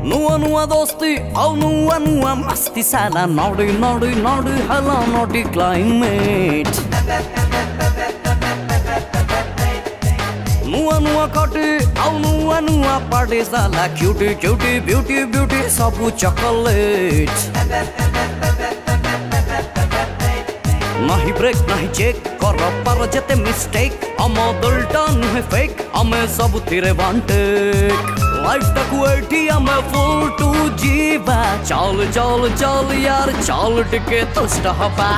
नुआ दोस्ती औ नुआ मस्ती साला नौडी नौडी नौडी हला नौडी क्लाइमेट नुआ कटी औ नुआ पार्टी साला क्यूटी क्यूटी ब्यूटी ब्यूटी सबु चॉकलेट नहीं ब्रेक नहीं चेक कर पर जते मिस्टेक हम दुलटा नुहे फेक हमें सब तेरे वांटेक लाइफ तक वेटी हमें फुल टू जीवा चल चल चल यार चल टिके तुष्ट हवा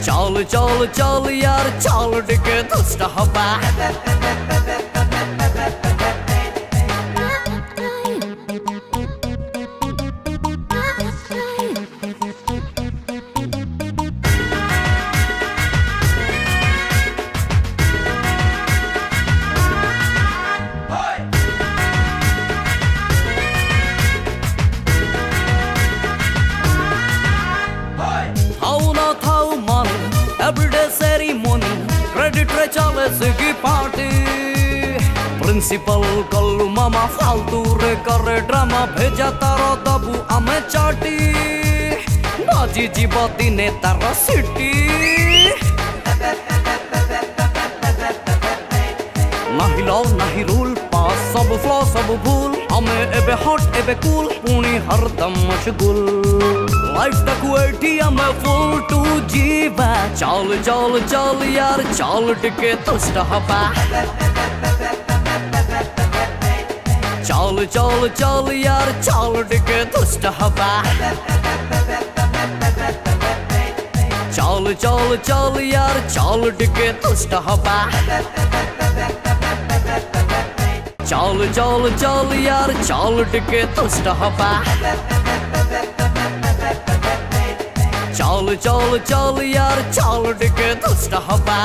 चल चल चल यार चल टिके तुष्ट हवा Everyday ceremony, credit रे चले सिगी पार्टी प्रिंसिपल कल्लू मामा फालतू रे करे ड्रामा भेजा तारो दबू आमे चाटी बाजी जीवती ने तारो सिटी नहीं लॉ नहीं रूल पास सब फ्लॉ सब भूल हमें एबे हॉट एबे कूल पुणी हरदम मशगुल लाइफ तक वेटी हमें फुल टू जीवा चल चल चल यार चल टिके तुष्ट हवा चल चल चल यार चल टिके तुष्ट हवा चल चल चल यार चल टिके तुष्ट हवा चल चल चल यार चल टिके तुष्ट हवा चल चल चल यार चल टिके तुष्ट हवा